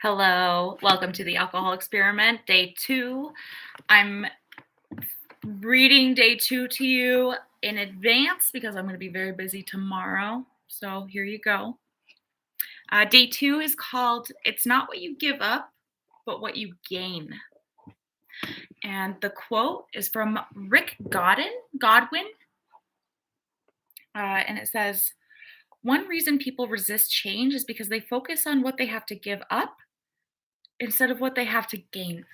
Hello, welcome to the alcohol experiment, day 2. I'm reading day 2 to you in advance because I'm going to be very busy tomorrow. So here you go. Day 2 is called It's Not What You Give Up, but What You Gain. And the quote is from Rick Godwin, and it says, "One reason people resist change is because they focus on what they have to give up instead of what they have to gain."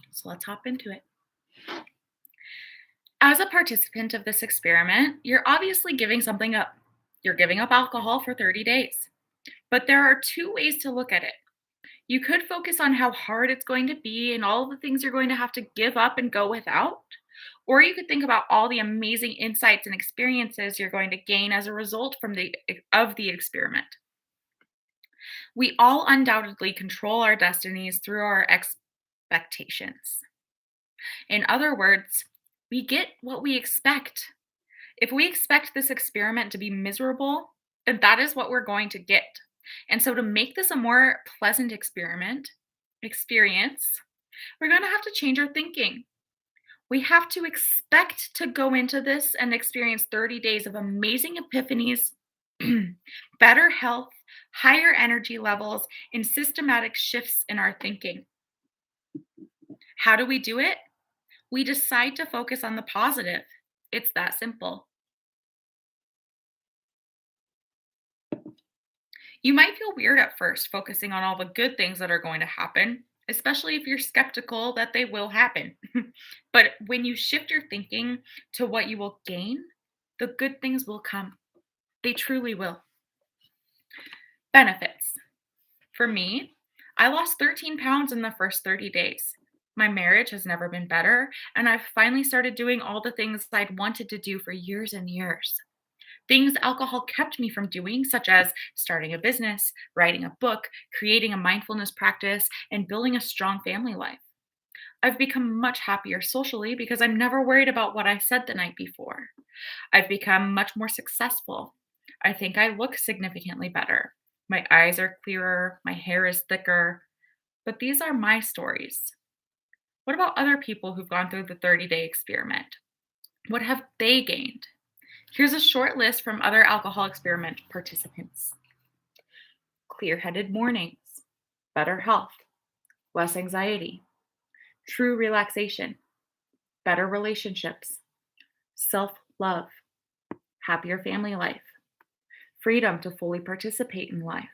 So let's hop into it. As a participant of this experiment, you're obviously giving something up. You're giving up alcohol for 30 days. But there are two ways to look at it. You could focus on how hard it's going to be and all the things you're going to have to give up and go without. Or you could think about all the amazing insights and experiences you're going to gain as a result of the experiment. We all undoubtedly control our destinies through our expectations. In other words, we get what we expect. If we expect this experiment to be miserable, then that is what we're going to get. And so to make this a more pleasant experience, we're going to have to change our thinking. We have to expect to go into this and experience 30 days of amazing epiphanies, better health, higher energy levels, and systematic shifts in our thinking. How do we do it? We decide to focus on the positive. It's that simple. You might feel weird at first focusing on all the good things that are going to happen, especially if you're skeptical that they will happen. But when you shift your thinking to what you will gain, the good things will come. They truly will. Benefits. For me, I lost 13 pounds in the first 30 days. My marriage has never been better, and I've finally started doing all the things I'd wanted to do for years and years. Things alcohol kept me from doing, such as starting a business, writing a book, creating a mindfulness practice, and building a strong family life. I've become much happier socially because I'm never worried about what I said the night before. I've become much more successful. I think I look significantly better. My eyes are clearer, my hair is thicker. But these are my stories. What about other people who've gone through the 30-day experiment? What have they gained? Here's a short list from other alcohol experiment participants: clear-headed mornings, better health, less anxiety, true relaxation, better relationships, self-love, happier family life, freedom to fully participate in life.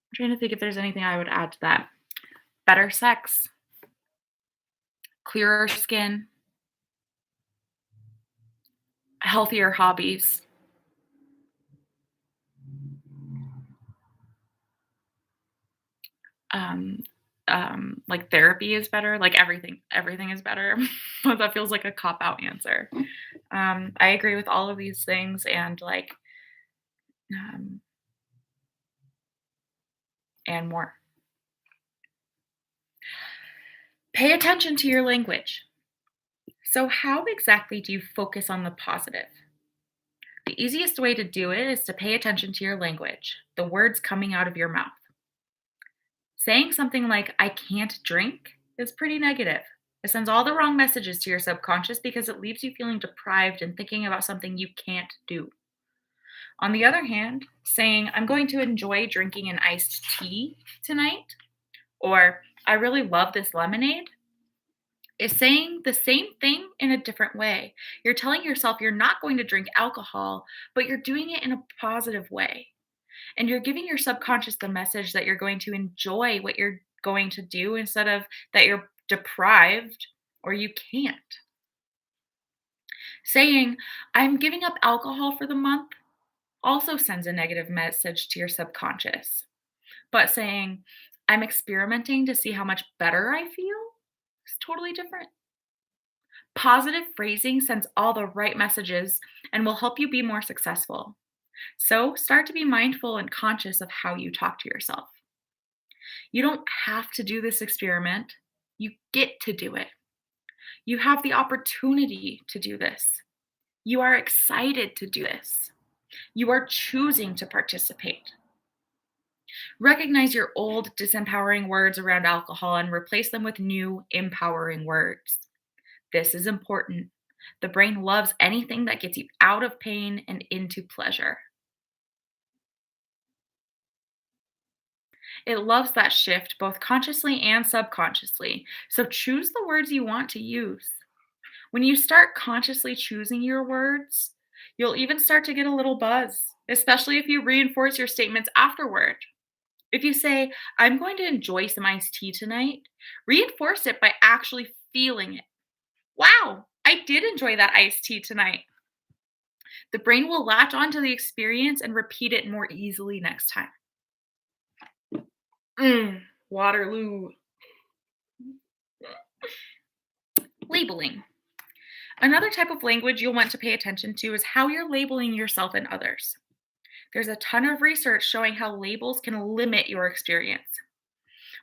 I'm trying to think if there's anything I would add to that. Better sex, clearer skin, healthier hobbies, um, like therapy is better, like everything is better. That feels like a cop out answer. I agree with all of these things um, and more. Pay attention to your language. So, how exactly do you focus on the positive? The easiest way to do it is to pay attention to your language, the words coming out of your mouth. Saying something like, "I can't drink," is pretty negative. It sends all the wrong messages to your subconscious because it leaves you feeling deprived and thinking about something you can't do. On the other hand, saying, "I'm going to enjoy drinking an iced tea tonight," or "I really love this lemonade," is saying the same thing in a different way. You're telling yourself you're not going to drink alcohol, but you're doing it in a positive way. And you're giving your subconscious the message that you're going to enjoy what you're going to do instead of that you're deprived or you can't. Saying, "I'm giving up alcohol for the month," also sends a negative message to your subconscious. But saying, "I'm experimenting to see how much better I feel," is totally different. Positive phrasing sends all the right messages and will help you be more successful. So start to be mindful and conscious of how you talk to yourself. You don't have to do this experiment, you get to do it. You have the opportunity to do this. You are excited to do this. You are choosing to participate. Recognize your old disempowering words around alcohol and replace them with new empowering words. This is important. The brain loves anything that gets you out of pain and into pleasure. It loves that shift both consciously and subconsciously. So choose the words you want to use. When you start consciously choosing your words, you'll even start to get a little buzz, especially if you reinforce your statements afterward. If you say, I'm going to enjoy some iced tea tonight, reinforce it by actually feeling it. Wow, I did enjoy that iced tea tonight. The brain will latch onto the experience and repeat it more easily next time. Waterloo. Labeling. Another type of language you'll want to pay attention to is how you're labeling yourself and others. There's a ton of research showing how labels can limit your experience.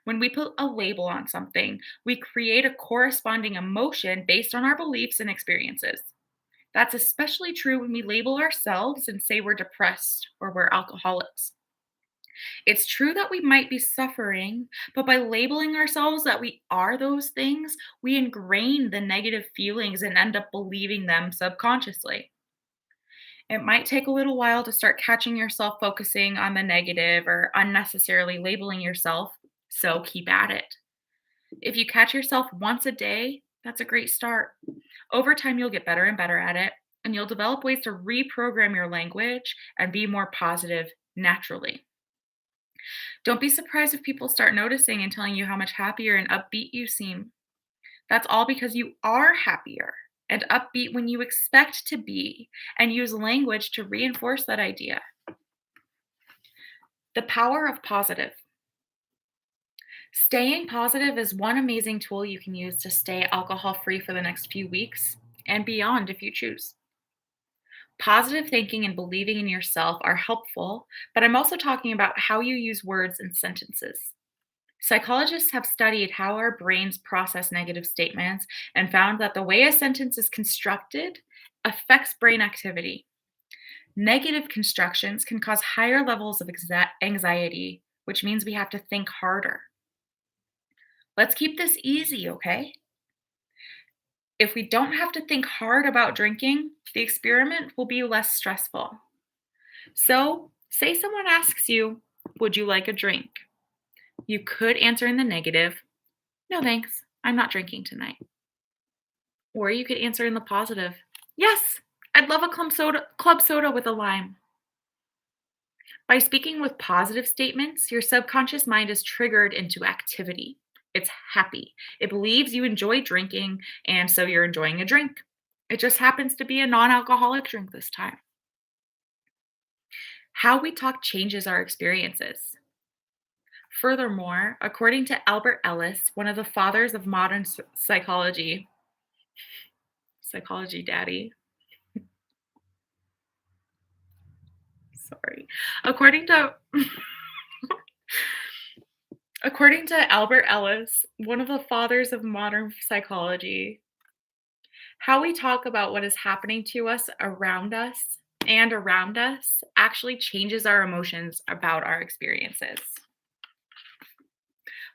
When we put a label on something, we create a corresponding emotion based on our beliefs and experiences. That's especially true when we label ourselves and say we're depressed or we're alcoholics. It's true that we might be suffering, but by labeling ourselves that we are those things, we ingrain the negative feelings and end up believing them subconsciously. It might take a little while to start catching yourself focusing on the negative or unnecessarily labeling yourself, so keep at it. If you catch yourself once a day, that's a great start. Over time, you'll get better and better at it, and you'll develop ways to reprogram your language and be more positive naturally. Don't be surprised if people start noticing and telling you how much happier and upbeat you seem. That's all because you are happier and upbeat when you expect to be and use language to reinforce that idea. The power of positive. Staying positive is one amazing tool you can use to stay alcohol free for the next few weeks and beyond if you choose. Positive thinking and believing in yourself are helpful, but I'm also talking about how you use words and sentences. Psychologists have studied how our brains process negative statements and found that the way a sentence is constructed affects brain activity. Negative constructions can cause higher levels of anxiety, which means we have to think harder. Let's keep this easy, okay? If we don't have to think hard about drinking, the experiment will be less stressful. So, say someone asks you, would you like a drink? You could answer in the negative, no thanks, I'm not drinking tonight. Or you could answer in the positive, yes, I'd love a club soda with a lime. By speaking with positive statements, your subconscious mind is triggered into activity. It's happy. It believes you enjoy drinking, and so you're enjoying a drink. It just happens to be a non alcoholic drink this time. How we talk changes our experiences. Furthermore, according to Albert Ellis, one of the fathers of modern psychology, psychology daddy, sorry. According to according to Albert Ellis, one of the fathers of modern psychology, how we talk about what is happening to us around us actually changes our emotions about our experiences.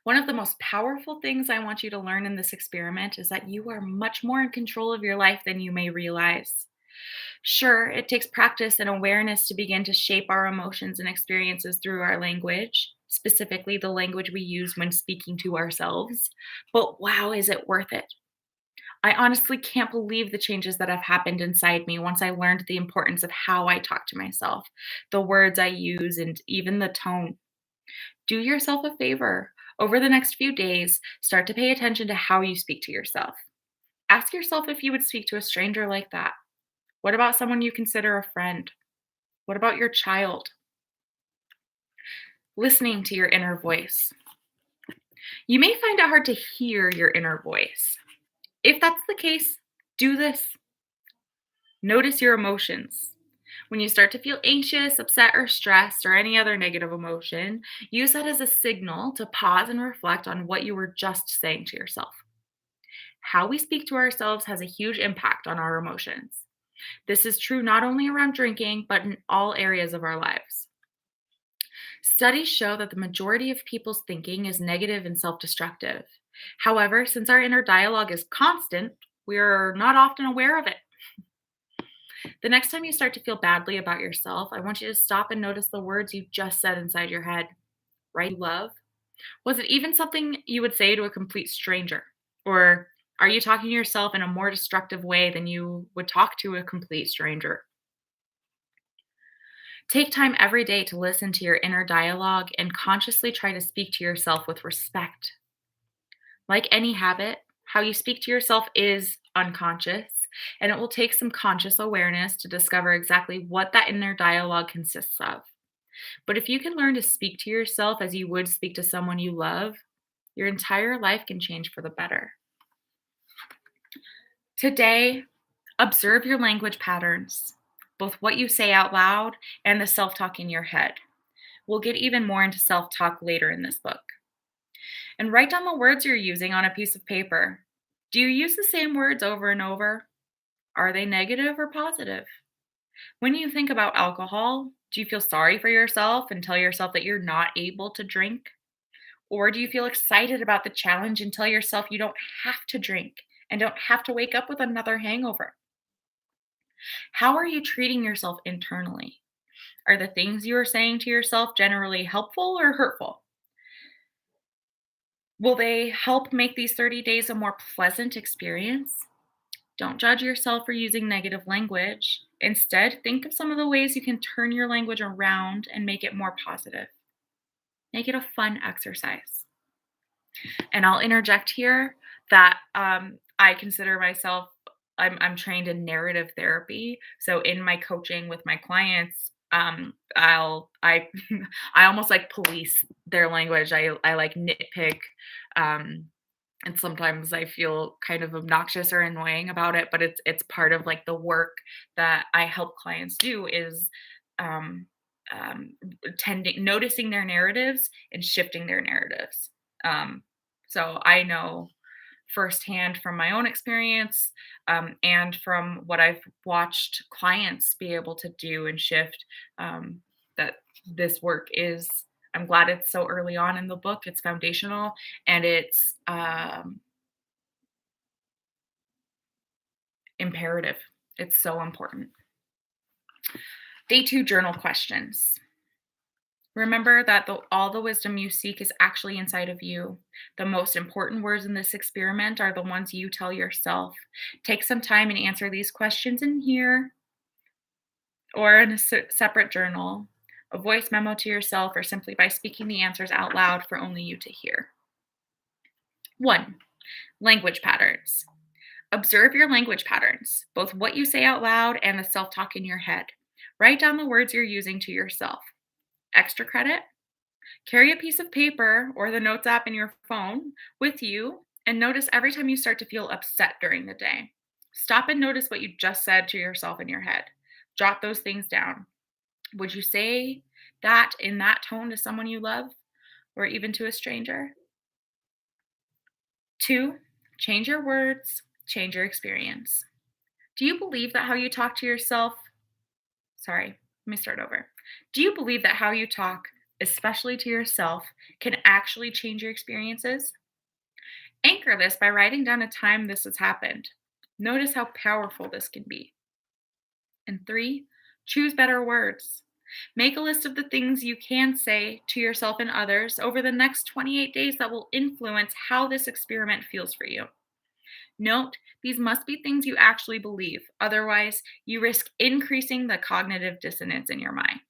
One of the most powerful things I want you to learn in this experiment is that you are much more in control of your life than you may realize. Sure, it takes practice and awareness to begin to shape our emotions and experiences through our language, specifically the language we use when speaking to ourselves. But wow, is it worth it? I honestly can't believe the changes that have happened inside me once I learned the importance of how I talk to myself, the words I use, and even the tone. Do yourself a favor. Over the next few days, start to pay attention to how you speak to yourself. Ask yourself if you would speak to a stranger like that. What about someone you consider a friend? What about your child? Listening to your inner voice. You may find it hard to hear your inner voice. If that's the case, do this. Notice your emotions. When you start to feel anxious, upset, or stressed, or any other negative emotion, use that as a signal to pause and reflect on what you were just saying to yourself. How we speak to ourselves has a huge impact on our emotions. This is true not only around drinking, but in all areas of our lives. Studies show that the majority of people's thinking is negative and self destructive. However, since our inner dialogue is constant, we're not often aware of it. The next time you start to feel badly about yourself, I want you to stop and notice the words you just said inside your head. Right? Love? Was it even something you would say to a complete stranger? Or are you talking to yourself in a more destructive way than you would talk to a complete stranger? Take time every day to listen to your inner dialogue and consciously try to speak to yourself with respect. Like any habit, how you speak to yourself is unconscious, and it will take some conscious awareness to discover exactly what that inner dialogue consists of. But if you can learn to speak to yourself as you would speak to someone you love, your entire life can change for the better. Today, observe your language patterns, both what you say out loud and the self talk in your head. We'll get even more into self talk later in this book. And write down the words you're using on a piece of paper. Do you use the same words over and over? Are they negative or positive? When you think about alcohol, do you feel sorry for yourself and tell yourself that you're not able to drink? Or do you feel excited about the challenge and tell yourself you don't have to drink and don't have to wake up with another hangover? How are you treating yourself internally? Are the things you are saying to yourself generally helpful or hurtful? Will they help make these 30 days a more pleasant experience? Don't judge yourself for using negative language. Instead, think of some of the ways you can turn your language around and make it more positive. Make it a fun exercise. And I'll interject here that I consider myself, I'm trained in narrative therapy. So in my coaching with my clients, I I almost like police their language. I like nitpick, um, and sometimes I feel kind of obnoxious or annoying about it, but it's part of like the work that I help clients do is um, um, tending noticing their narratives and shifting their narratives. Um, so I know firsthand from my own experience and from what I've watched clients be able to do and shift um, that this work is. I'm glad it's so early on in the book. It's foundational and it's imperative. It's so important. Day 2 journal questions. Remember that all the wisdom you seek is actually inside of you. The most important words in this experiment are the ones you tell yourself. Take some time and answer these questions in here or in a separate journal, a voice memo to yourself, or simply by speaking the answers out loud for only you to hear. 1. Language patterns. Observe your language patterns, both what you say out loud and the self talk in your head. Write down the words you're using to yourself. Extra credit? Carry a piece of paper or the notes app in your phone with you and notice every time you start to feel upset during the day. Stop and notice what you just said to yourself in your head. Jot those things down. Would you say that in that tone to someone you love or even to a stranger? 2, change your words, change your experience. Do you believe that how you talk to yourself? Sorry, let me start over. Do you believe that how you talk, especially to yourself, can actually change your experiences? Anchor this by writing down a time this has happened. Notice how powerful this can be. And 3, choose better words. Make a list of the things you can say to yourself and others over the next 28 days that will influence how this experiment feels for you. Note, these must be things you actually believe. Otherwise, you risk increasing the cognitive dissonance in your mind.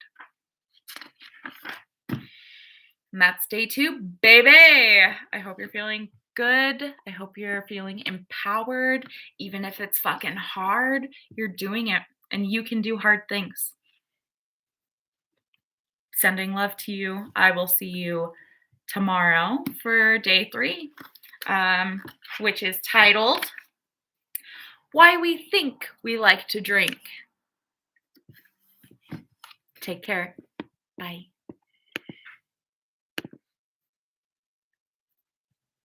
And that's day 2, baby. I hope you're feeling good. I hope you're feeling empowered. Even if it's fucking hard, you're doing it and you can do hard things. Sending love to you. I will see you tomorrow for day 3, which is titled Why We Think We Like to Drink. Take care. Bye.